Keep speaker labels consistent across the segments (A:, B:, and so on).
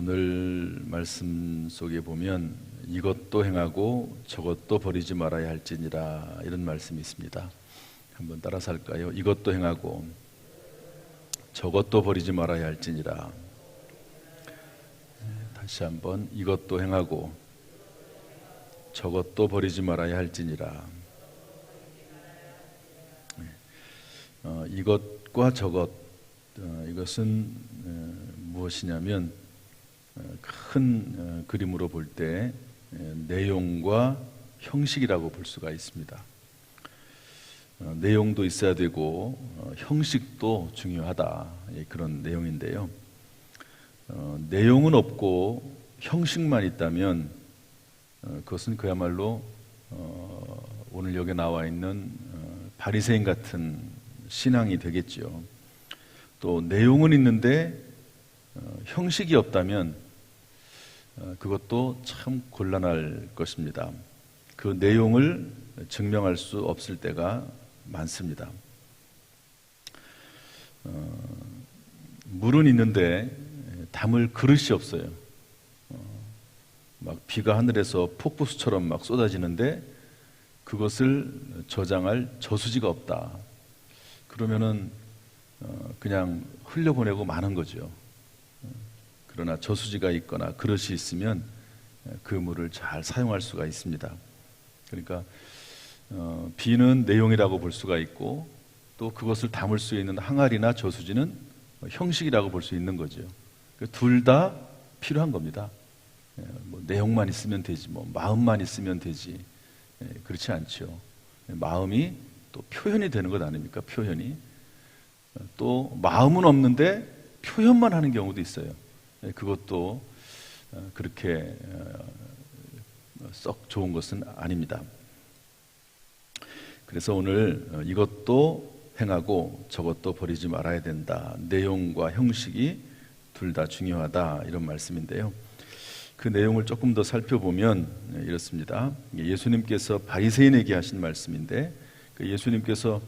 A: 오늘 말씀 속에 보면 이것도 행하고 저것도 버리지 말아야 할지니라 이런 말씀이 있습니다. 한번 따라서 할까요? 이것도 행하고 저것도 버리지 말아야 할지니라. 다시 한번 이것도 행하고 저것도 버리지 말아야 할지니라. 이것과 저것, 이것은 무엇이냐면 큰 그림으로 볼 때 내용과 형식이라고 볼 수가 있습니다. 내용도 있어야 되고 형식도 중요하다, 그런 내용인데요. 내용은 없고 형식만 있다면 그것은 그야말로 오늘 여기 나와 있는 바리새인 같은 신앙이 되겠죠. 또 내용은 있는데 형식이 없다면 그것도 참 곤란할 것입니다. 그 내용을 증명할 수 없을 때가 많습니다. 물은 있는데 담을 그릇이 없어요. 막 비가 하늘에서 폭포수처럼 막 쏟아지는데 그것을 저장할 저수지가 없다. 그러면은 그냥 흘려보내고 마는 거죠. 그러나 저수지가 있거나 그릇이 있으면 그 물을 잘 사용할 수가 있습니다. 그러니까 비는 내용이라고 볼 수가 있고 또 그것을 담을 수 있는 항아리나 저수지는 형식이라고 볼 수 있는 거죠. 둘 다 필요한 겁니다. 뭐 내용만 있으면 되지, 뭐 마음만 있으면 되지, 그렇지 않죠. 마음이 또 표현이 되는 것 아닙니까? 표현이. 또 마음은 없는데 표현만 하는 경우도 있어요. 그것도 그렇게 썩 좋은 것은 아닙니다. 그래서 오늘 이것도 행하고 저것도 버리지 말아야 된다. 내용과 형식이 둘 다 중요하다, 이런 말씀인데요. 그 내용을 조금 더 살펴보면 이렇습니다. 예수님께서 바리새인에게 하신 말씀인데, 예수님께서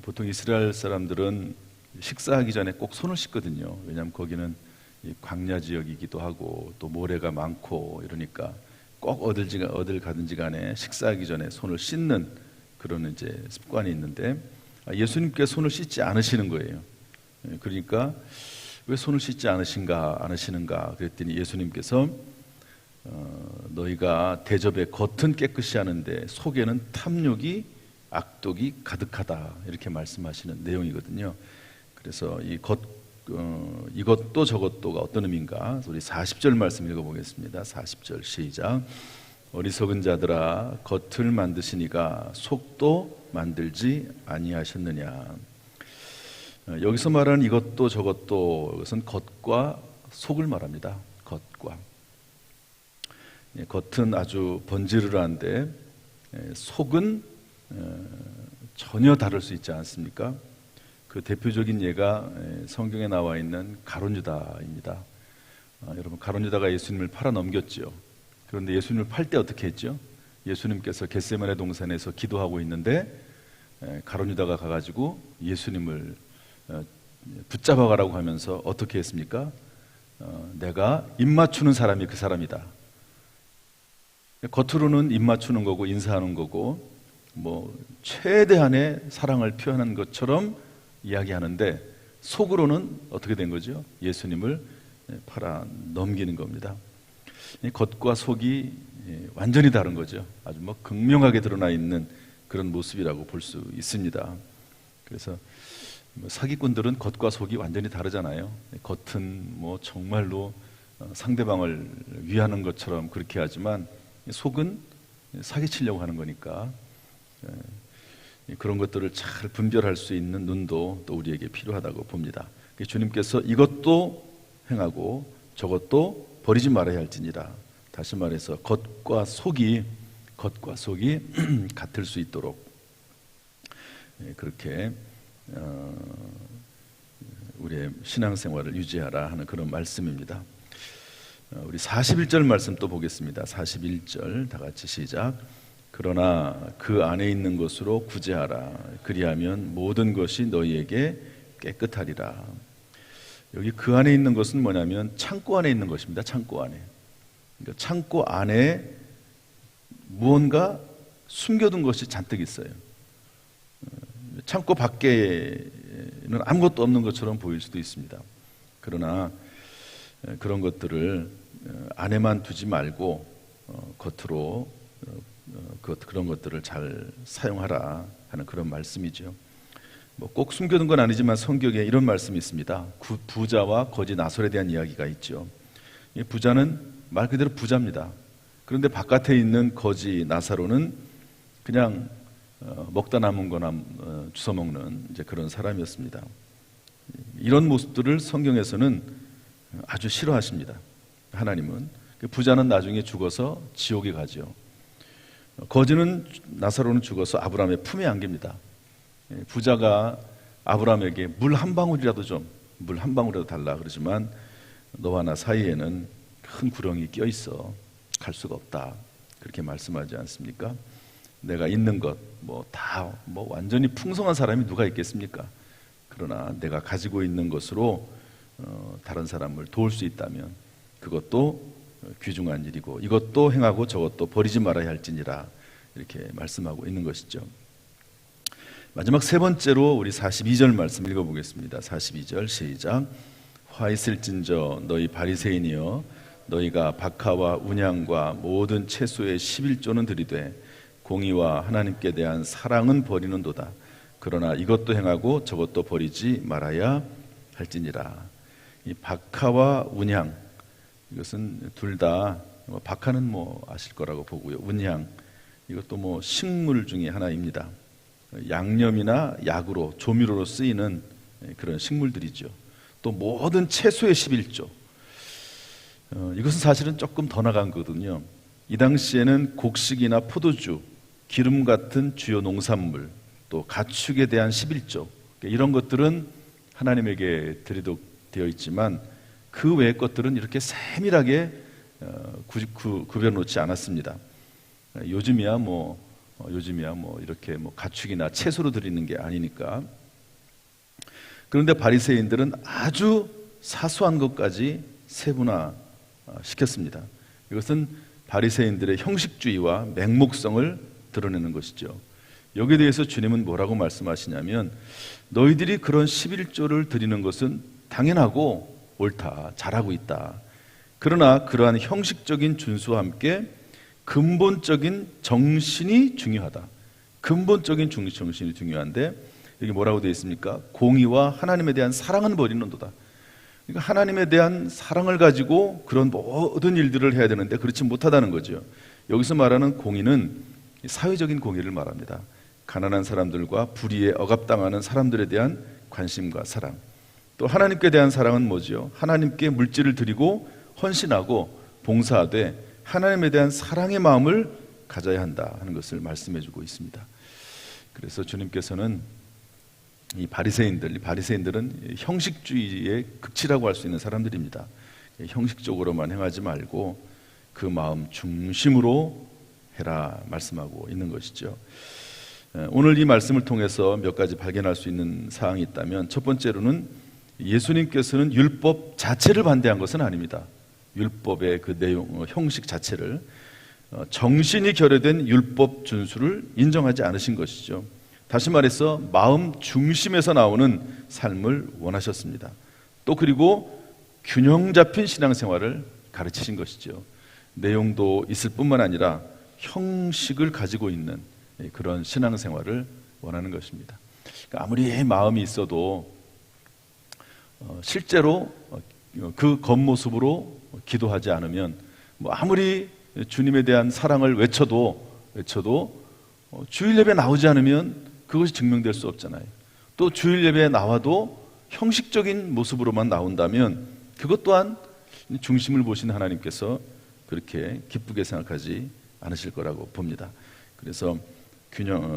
A: 보통 이스라엘 사람들은 식사하기 전에 꼭 손을 씻거든요. 왜냐하면 거기는 광야 지역이기도 하고 또 모래가 많고 이러니까 꼭 어딜 가든지 간에 식사하기 전에 손을 씻는 그런 이제 습관이 있는데, 예수님께서 손을 씻지 않으시는 거예요. 그러니까 왜 손을 씻지 않으시는가 그랬더니 예수님께서 너희가 대접의 겉은 깨끗이 하는데 속에는 탐욕이 악독이 가득하다, 이렇게 말씀하시는 내용이거든요. 그래서 이것도 저것도가 어떤 의미인가? 우리 40절 말씀 읽어보겠습니다. 40절 시작. 어리석은 자들아, 겉을 만드시니가 속도 만들지 아니하셨느냐. 여기서 말하는 이것도 저것도, 이것은 겉과 속을 말합니다. 겉과. 겉은 아주 번지르르한데 속은 전혀 다를 수 있지 않습니까? 그 대표적인 예가 성경에 나와 있는 가룟 유다입니다. 여러분, 가룟 유다가 예수님을 팔아 넘겼죠. 그런데 예수님을 팔 때 어떻게 했죠? 예수님께서 겟세마네 동산에서 기도하고 있는데 가룟 유다가 가가지고 예수님을 붙잡아 가라고 하면서 어떻게 했습니까? 내가 입 맞추는 사람이 그 사람이다. 겉으로는 입 맞추는 거고 인사하는 거고 뭐 최대한의 사랑을 표현한 것처럼 이야기하는데 속으로는 어떻게 된 거죠? 예수님을 팔아 넘기는 겁니다. 겉과 속이 완전히 다른 거죠. 아주 뭐 극명하게 드러나 있는 그런 모습이라고 볼 수 있습니다. 그래서 사기꾼들은 겉과 속이 완전히 다르잖아요. 겉은 뭐 정말로 상대방을 위하는 것처럼 그렇게 하지만 속은 사기치려고 하는 거니까 그런 것들을 잘 분별할 수 있는 눈도 또 우리에게 필요하다고 봅니다. 주님께서 이것도 행하고 저것도 버리지 말아야 할지니라. 다시 말해서 겉과 속이 같을 수 있도록 그렇게 우리의 신앙생활을 유지하라 하는 그런 말씀입니다. 우리 41절 말씀 또 보겠습니다. 41절 다 같이 시작. 그러나 그 안에 있는 것으로 구제하라. 그리하면 모든 것이 너희에게 깨끗하리라. 여기 그 안에 있는 것은 뭐냐면 창고 안에 있는 것입니다. 창고 안에. 그러니까 창고 안에 무언가 숨겨둔 것이 잔뜩 있어요. 창고 밖에는 아무것도 없는 것처럼 보일 수도 있습니다. 그러나 그런 것들을 안에만 두지 말고 겉으로 그런 것들을 잘 사용하라 하는 그런 말씀이죠. 꼭 숨겨둔 건 아니지만 성경에 이런 말씀이 있습니다. 부자와 거지 나솔에 대한 이야기가 있죠. 이 부자는 말 그대로 부자입니다. 그런데 바깥에 있는 거지 나사로는 그냥 먹다 남은 거나 주워 먹는 이제 그런 사람이었습니다. 이런 모습들을 성경에서는 아주 싫어하십니다. 하나님은 부자는 나중에 죽어서 지옥에 가죠. 거지는 나사로는 죽어서 아브라함의 품에 안깁니다. 부자가 아브라함에게 물 한 방울이라도 달라 그러지만 너와 나 사이에는 큰 구렁이 껴 있어 갈 수가 없다 그렇게 말씀하지 않습니까? 내가 있는 것 다 완전히 풍성한 사람이 누가 있겠습니까? 그러나 내가 가지고 있는 것으로 다른 사람을 도울 수 있다면 그것도 귀중한 일이고 이것도 행하고 저것도 버리지 말아야 할지니라 이렇게 말씀하고 있는 것이죠. 마지막 세 번째로 우리 42절 말씀 읽어보겠습니다. 42절 시작. 화 있을진저 너희 바리새인이여 너희가 박하와 운양과 모든 채소의 11조는 들이되 공의와 하나님께 대한 사랑은 버리는도다. 그러나 이것도 행하고 저것도 버리지 말아야 할지니라. 이 박하와 운양 이것은 둘 다 박하는 아실 거라고 보고요. 운양 이것도 식물 중에 하나입니다. 양념이나 약으로 조미료로 쓰이는 그런 식물들이죠. 또 모든 채소의 11조 이것은 사실은 조금 더 나간 거거든요. 이 당시에는 곡식이나 포도주, 기름 같은 주요 농산물, 또 가축에 대한 11조 이런 것들은 하나님에게 드리도록 되어 있지만 그 외의 것들은 이렇게 세밀하게 구별놓지 않았습니다. 요즘이야 이렇게 가축이나 채소로 드리는 게 아니니까. 그런데 바리새인들은 아주 사소한 것까지 세분화 시켰습니다. 이것은 바리새인들의 형식주의와 맹목성을 드러내는 것이죠. 여기에 대해서 주님은 뭐라고 말씀하시냐면 너희들이 그런 11조를 드리는 것은 당연하고 옳다, 잘하고 있다. 그러나 그러한 형식적인 준수와 함께 근본적인 정신이 중요하다. 근본적인 정신이 중요한데 여기 뭐라고 되어 있습니까? 공의와 하나님에 대한 사랑은 버리는도다. 그러니까 하나님에 대한 사랑을 가지고 그런 모든 일들을 해야 되는데 그렇지 못하다는 거죠. 여기서 말하는 공의는 사회적인 공의를 말합니다. 가난한 사람들과 불의에 억압당하는 사람들에 대한 관심과 사랑. 또 하나님께 대한 사랑은 뭐죠? 하나님께 물질을 드리고 헌신하고 봉사하되 하나님에 대한 사랑의 마음을 가져야 한다 하는 것을 말씀해주고 있습니다. 그래서 주님께서는 이 바리새인들은 형식주의의 극치라고 할 수 있는 사람들입니다. 형식적으로만 행하지 말고 그 마음 중심으로 해라 말씀하고 있는 것이죠. 오늘 이 말씀을 통해서 몇 가지 발견할 수 있는 사항이 있다면 첫 번째로는 예수님께서는 율법 자체를 반대한 것은 아닙니다. 율법의 그 내용, 형식 자체를 정신이 결여된 율법 준수를 인정하지 않으신 것이죠. 다시 말해서 마음 중심에서 나오는 삶을 원하셨습니다. 또 그리고 균형 잡힌 신앙생활을 가르치신 것이죠. 내용도 있을 뿐만 아니라 형식을 가지고 있는 그런 신앙생활을 원하는 것입니다. 그러니까 아무리 마음이 있어도 실제로 그 겉모습으로 기도하지 않으면 아무리 주님에 대한 사랑을 외쳐도 주일 예배 나오지 않으면 그것이 증명될 수 없잖아요. 또 주일 예배에 나와도 형식적인 모습으로만 나온다면 그것 또한 중심을 보시는 하나님께서 그렇게 기쁘게 생각하지 않으실 거라고 봅니다. 그래서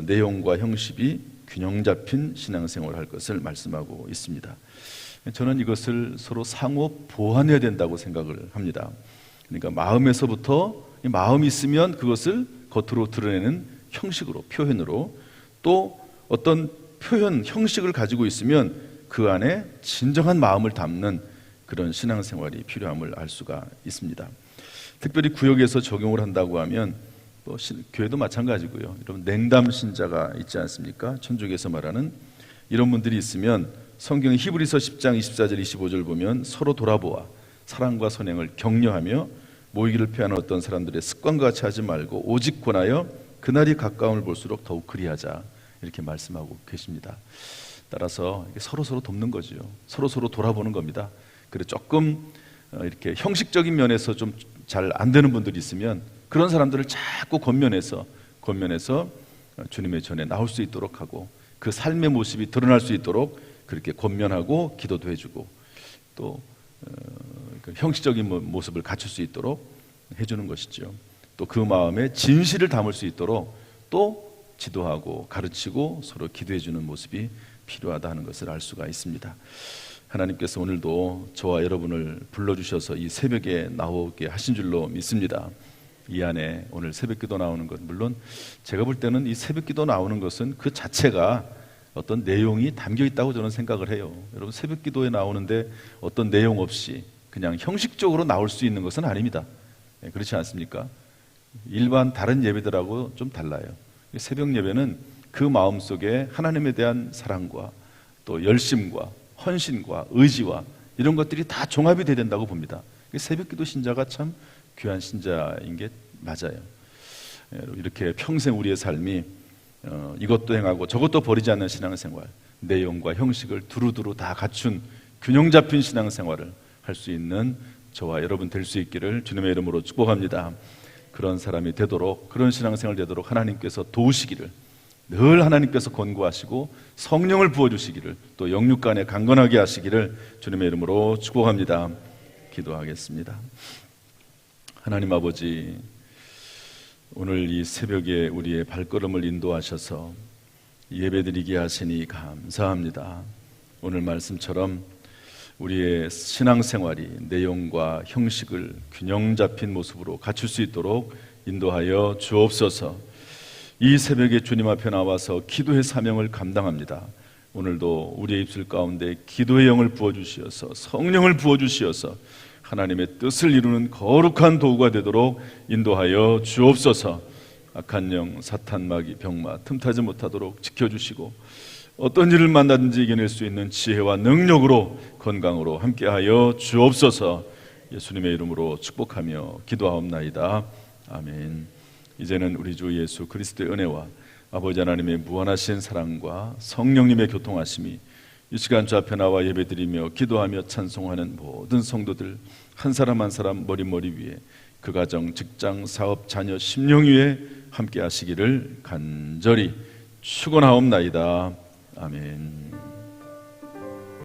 A: 내용과 형식이 균형 잡힌 신앙생활을 할 것을 말씀하고 있습니다. 저는 이것을 서로 상호 보완해야 된다고 생각을 합니다. 그러니까 마음에서부터 마음이 있으면 그것을 겉으로 드러내는 형식으로, 표현으로, 또 어떤 표현, 형식을 가지고 있으면 그 안에 진정한 마음을 담는 그런 신앙생활이 필요함을 알 수가 있습니다. 특별히 구역에서 적용을 한다고 하면 또 교회도 마찬가지고요. 여러분 냉담 신자가 있지 않습니까? 천주교에서 말하는 이런 분들이 있으면 성경 히브리서 10장 24절 25절 보면 서로 돌아보아 사랑과 선행을 격려하며 모이기를 피하는 어떤 사람들의 습관과 같이 하지 말고 오직 권하여 그날이 가까움을 볼수록 더욱 그리하자 이렇게 말씀하고 계십니다. 따라서 서로 돕는 거죠. 서로 돌아보는 겁니다. 그래 조금 이렇게 형식적인 면에서 좀 잘 안 되는 분들이 있으면 그런 사람들을 자꾸 권면해서 주님의 전에 나올 수 있도록 하고 그 삶의 모습이 드러날 수 있도록 그렇게 권면하고 기도도 해주고 또 형식적인 모습을 갖출 수 있도록 해주는 것이죠. 또 그 마음에 진실을 담을 수 있도록 또 지도하고 가르치고 서로 기도해주는 모습이 필요하다는 것을 알 수가 있습니다. 하나님께서 오늘도 저와 여러분을 불러주셔서 이 새벽에 나오게 하신 줄로 믿습니다. 이 안에 오늘 새벽기도 나오는 것, 물론 제가 볼 때는 이 새벽기도 나오는 것은 그 자체가 어떤 내용이 담겨 있다고 저는 생각을 해요. 여러분 새벽기도에 나오는데 어떤 내용 없이 그냥 형식적으로 나올 수 있는 것은 아닙니다. 그렇지 않습니까? 일반 다른 예배들하고 좀 달라요. 새벽 예배는 그 마음속에 하나님에 대한 사랑과 또 열심과 헌신과 의지와 이런 것들이 다 종합이 돼야 된다고 봅니다. 새벽기도 신자가 참 귀한 신자인 게 맞아요. 이렇게 평생 우리의 삶이 이것도 행하고 저것도 버리지 않는 신앙생활, 내용과 형식을 두루두루 다 갖춘 균형 잡힌 신앙생활을 할 수 있는 저와 여러분 될 수 있기를 주님의 이름으로 축복합니다. 그런 사람이 되도록, 그런 신앙생활 되도록 하나님께서 도우시기를, 늘 하나님께서 권고하시고 성령을 부어주시기를, 또 영육간에 강건하게 하시기를 주님의 이름으로 축복합니다. 기도하겠습니다. 하나님 아버지, 오늘 이 새벽에 우리의 발걸음을 인도하셔서 예배드리게 하시니 감사합니다. 오늘 말씀처럼 우리의 신앙생활이 내용과 형식을 균형 잡힌 모습으로 갖출 수 있도록 인도하여 주옵소서. 이 새벽에 주님 앞에 나와서 기도의 사명을 감당합니다. 오늘도 우리의 입술 가운데 기도의 영을 부어주시어서 성령을 부어주시어서 하나님의 뜻을 이루는 거룩한 도구가 되도록 인도하여 주옵소서. 악한 영, 사탄, 마귀, 병마 틈타지 못하도록 지켜주시고 어떤 일을 만나든지 이겨낼 수 있는 지혜와 능력으로 건강으로 함께하여 주옵소서. 예수님의 이름으로 축복하며 기도하옵나이다. 아멘. 이제는 우리 주 예수 그리스도의 은혜와 아버지 하나님의 무한하신 사랑과 성령님의 교통하심이 이 시간 주 앞에 나와 예배드리며 기도하며 찬송하는 모든 성도들 한 사람 한 사람 머리 위에 그 가정, 직장, 사업, 자녀, 심령 위에 함께 하시기를 간절히 축원하옵나이다. 아멘.